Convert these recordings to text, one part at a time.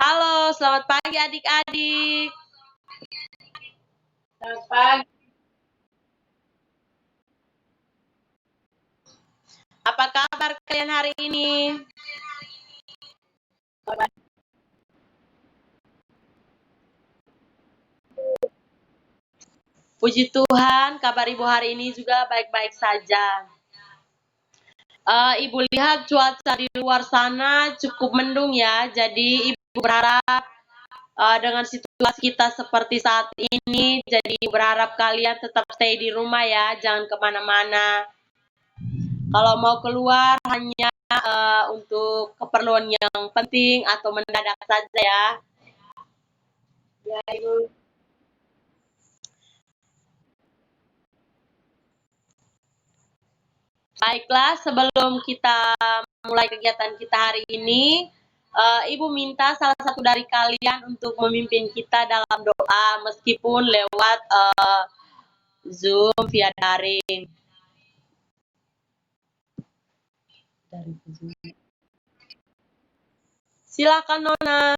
Halo, selamat pagi adik-adik. Selamat pagi. Apa kabar kalian hari ini? Puji Tuhan, kabar Ibu hari ini juga baik-baik saja. Ibu lihat cuaca di luar sana cukup mendung ya, jadi Ibu berharap dengan situasi kita seperti saat ini, jadi berharap kalian tetap stay di rumah ya, jangan kemana-mana. Kalau mau keluar hanya untuk keperluan yang penting atau mendadak saja ya. Ya, Ibu. Baiklah, sebelum kita mulai kegiatan kita hari ini, Ibu minta salah satu dari kalian untuk memimpin kita dalam doa meskipun lewat Zoom via daring. Silakan Nona.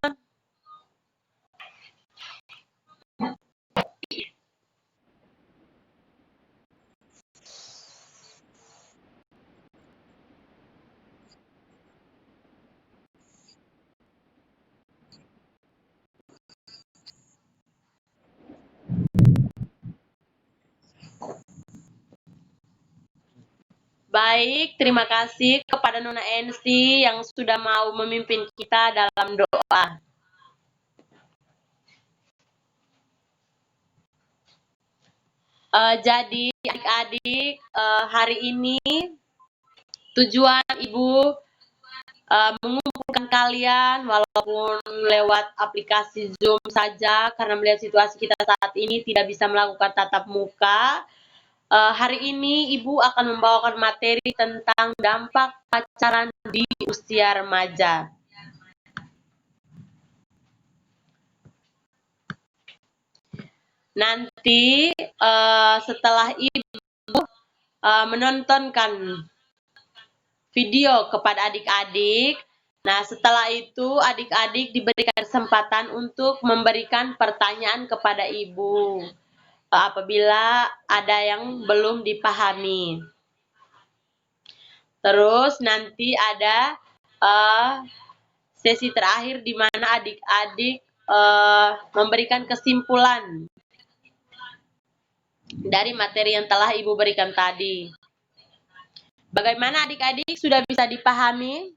Baik, terima kasih kepada Nona Ensi yang sudah mau memimpin kita dalam doa. Jadi adik-adik, hari ini tujuan Ibu mengumpulkan kalian walaupun lewat aplikasi Zoom saja karena melihat situasi kita saat ini tidak bisa melakukan tatap muka. Hari ini Ibu akan membawakan materi tentang dampak pacaran di usia remaja. Nanti setelah Ibu menontonkan video kepada adik-adik, nah setelah itu adik-adik diberikan kesempatan untuk memberikan pertanyaan kepada Ibu apabila ada yang belum dipahami. Terus nanti ada sesi terakhir di mana adik-adik memberikan kesimpulan dari materi yang telah Ibu berikan tadi. Bagaimana adik-adik, sudah bisa dipahami?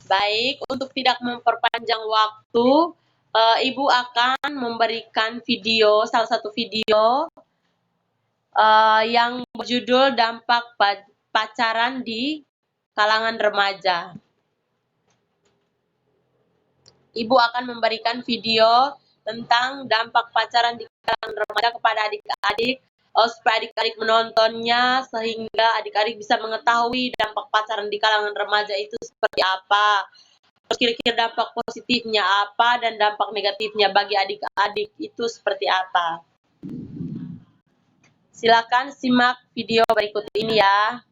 Baik, untuk tidak memperpanjang waktu, Ibu akan memberikan video, salah satu video yang berjudul dampak pacaran di kalangan remaja. Ibu akan memberikan video tentang dampak pacaran di kalangan remaja kepada adik-adik supaya adik-adik menontonnya sehingga adik-adik bisa mengetahui dampak pacaran di kalangan remaja itu seperti apa. Terus kira-kira dampak positifnya apa dan dampak negatifnya bagi adik-adik itu seperti apa. Silakan simak video berikut ini ya.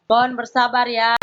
Mohon bersabar ya.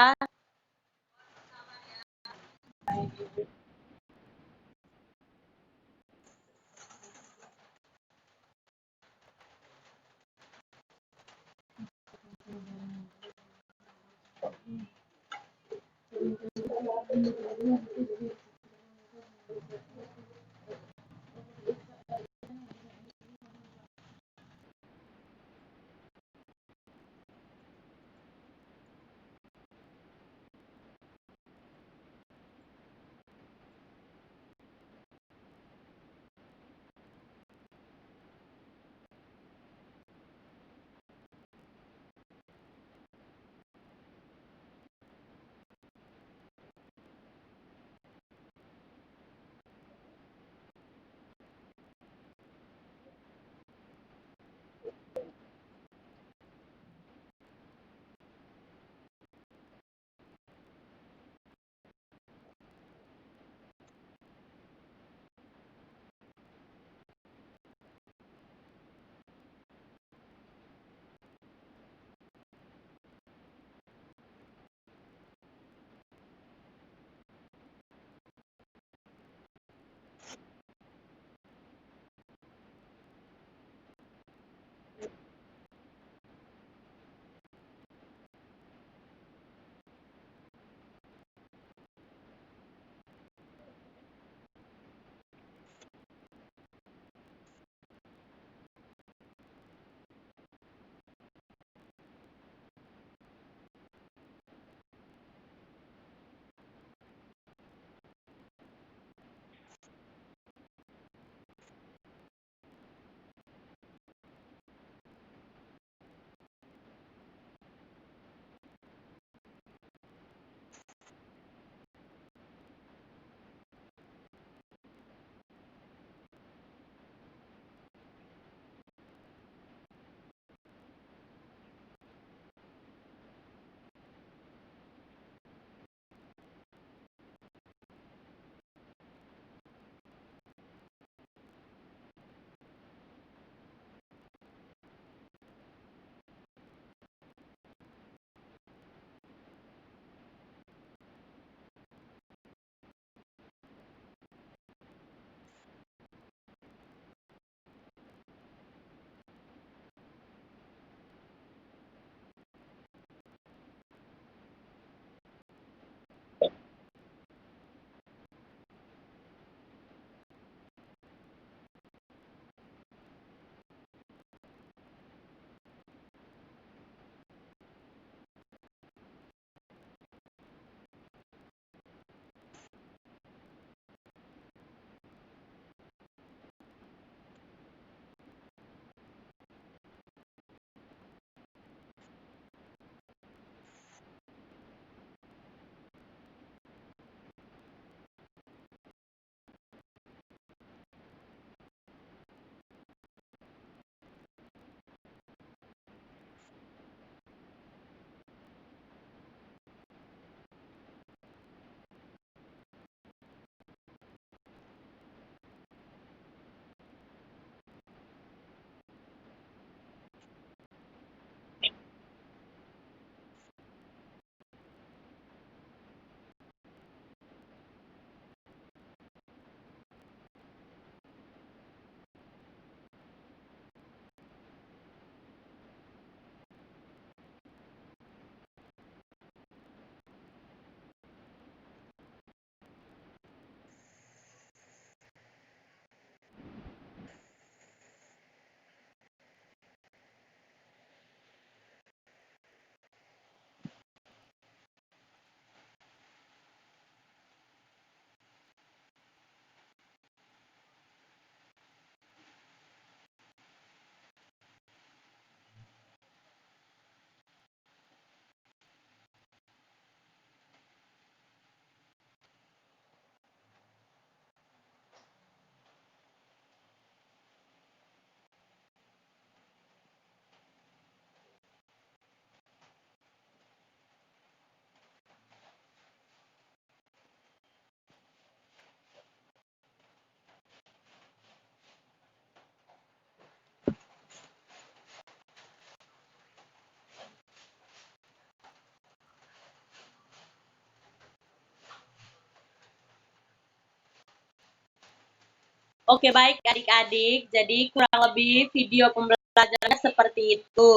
Oke, baik adik-adik. Jadi kurang lebih video pembelajarannya seperti itu.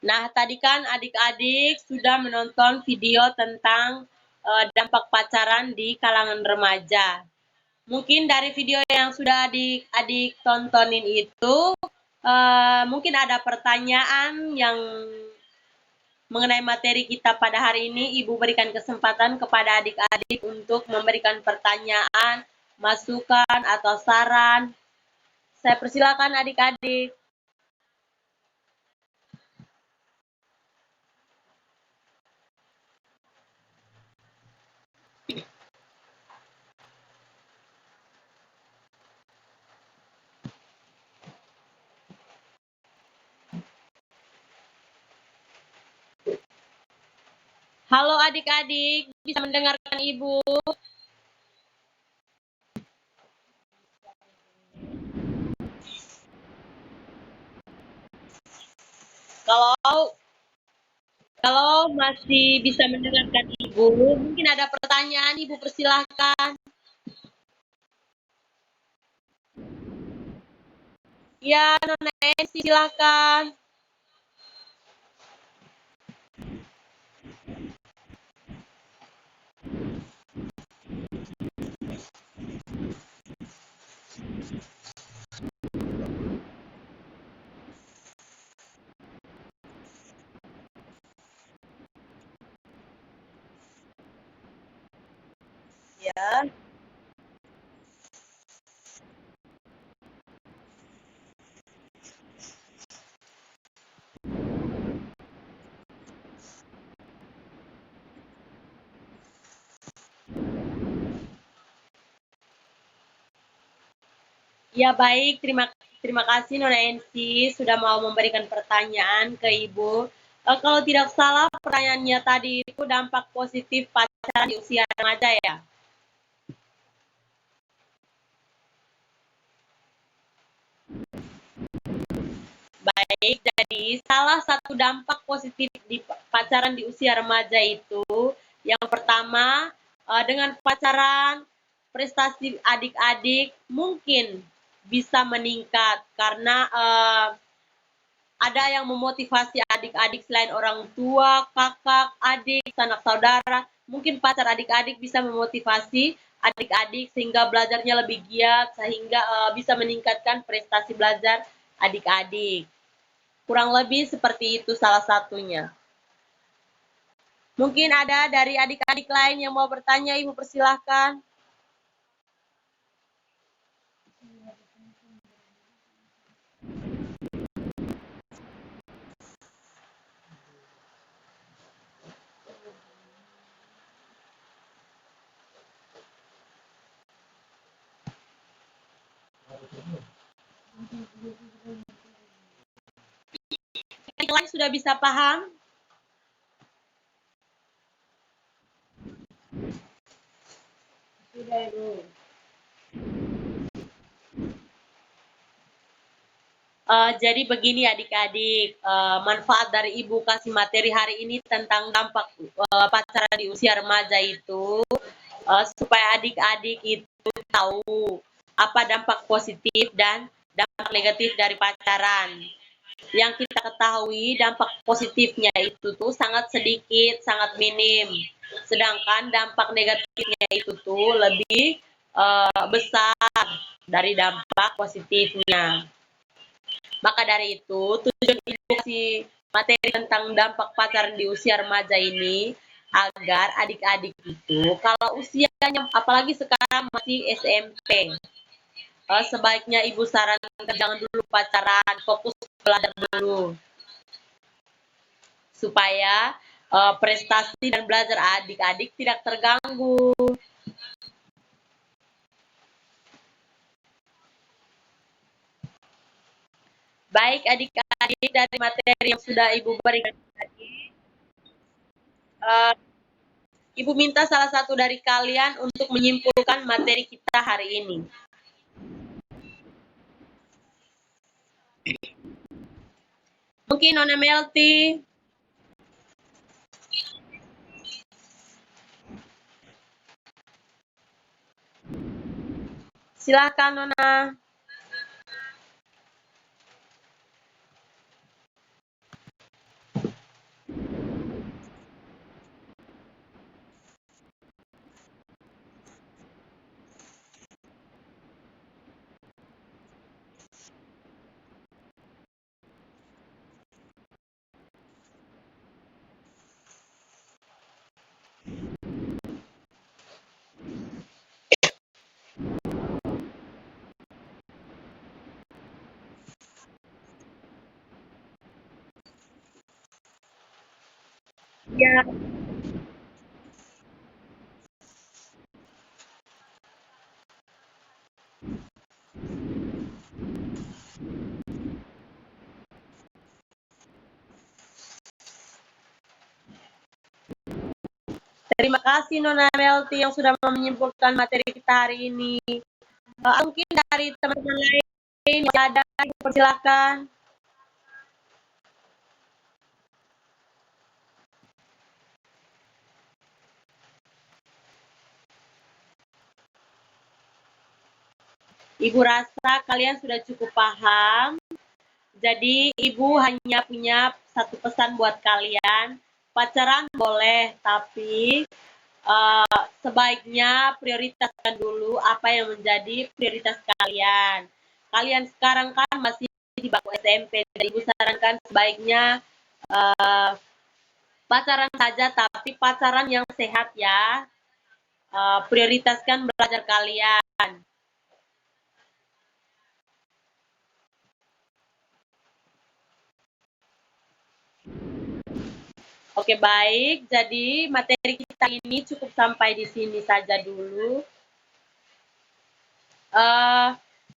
Nah, tadi kan adik-adik sudah menonton video tentang dampak pacaran di kalangan remaja. Mungkin dari video yang sudah adik-adik tontonin itu, mungkin ada pertanyaan yang mengenai materi kita pada hari ini. Ibu berikan kesempatan kepada adik-adik untuk memberikan pertanyaan, masukan, atau saran. Saya persilakan adik-adik. Halo adik-adik, bisa mendengarkan Ibu? Kalau masih bisa mendengarkan Ibu, mungkin ada pertanyaan, Ibu persilahkan. Ya, Nona Ensi silakan. Ya. Ya baik, terima kasih Nona Ensi sudah mau memberikan pertanyaan ke Ibu. Kalau tidak salah pertanyaannya tadi itu dampak positif pacaran di usia remaja ya. Baik, jadi salah satu dampak positif di pacaran di usia remaja itu, yang pertama dengan pacaran prestasi adik-adik mungkin bisa meningkat karena ada yang memotivasi adik-adik selain orang tua, kakak, adik, sanak saudara. Mungkin pacar adik-adik bisa memotivasi adik-adik sehingga belajarnya lebih giat, sehingga bisa meningkatkan prestasi belajar adik-adik. Kurang lebih seperti itu salah satunya. Mungkin ada dari adik-adik lain yang mau bertanya, Ibu persilahkan. Adik lain sudah bisa paham? Sudah, Ibu. Jadi begini adik-adik, manfaat dari Ibu kasih materi hari ini tentang dampak pacaran di usia remaja itu, supaya adik-adik itu tahu apa dampak positif dan dampak negatif dari pacaran. Yang kita ketahui dampak positifnya itu tuh sangat sedikit, sangat minim. Sedangkan dampak negatifnya itu tuh lebih besar dari dampak positifnya. Maka dari itu, tujuan edukasi materi tentang dampak pacaran di usia remaja ini agar adik-adik itu kalau usianya apalagi sekarang masih SMP, sebaiknya Ibu sarankan jangan dulu pacaran, fokus belajar dulu supaya prestasi dan belajar adik-adik tidak terganggu. Baik adik-adik dari materi yang sudah Ibu berikan tadi, Ibu minta salah satu dari kalian untuk menyimpulkan materi kita hari ini. Mungkin Nona Melty. Silakan Nona. Ya. Terima kasih Nona Melty yang sudah menyimpulkan materi kita hari ini. Mungkin dari teman-teman lain yang ada, persilakan. Ibu rasa kalian sudah cukup paham. Jadi Ibu hanya punya satu pesan buat kalian. Pacaran boleh, tapi sebaiknya prioritaskan dulu apa yang menjadi prioritas kalian. Kalian sekarang kan masih di bangku SMP, jadi Ibu sarankan sebaiknya pacaran saja, tapi pacaran yang sehat ya. Prioritaskan belajar kalian. Oke, baik. Jadi materi kita ini cukup sampai di sini saja dulu.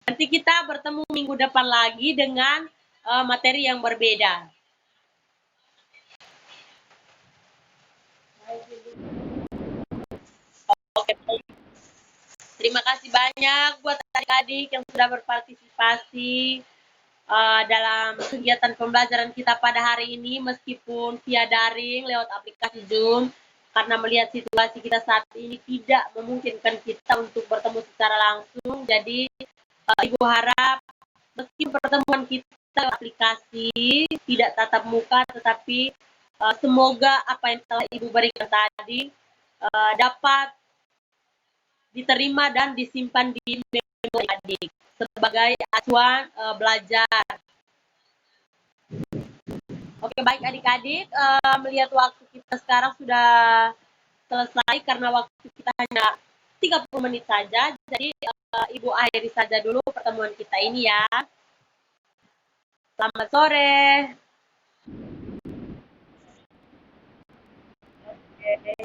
Nanti kita bertemu minggu depan lagi dengan materi yang berbeda. Oke, baik. Terima kasih banyak buat adik-adik yang sudah berpartisipasi dalam kegiatan pembelajaran kita pada hari ini, meskipun via daring lewat aplikasi Zoom, karena melihat situasi kita saat ini tidak memungkinkan kita untuk bertemu secara langsung. Jadi Ibu harap meski pertemuan kita aplikasi tidak tatap muka, tetapi semoga apa yang telah Ibu berikan tadi dapat diterima dan disimpan di memori adik sebagai acuan belajar. Oke, baik adik-adik, melihat waktu kita sekarang sudah selesai karena waktu kita hanya 30 menit saja. Jadi Ibu akhiri saja dulu pertemuan kita ini ya. Selamat sore. Oke.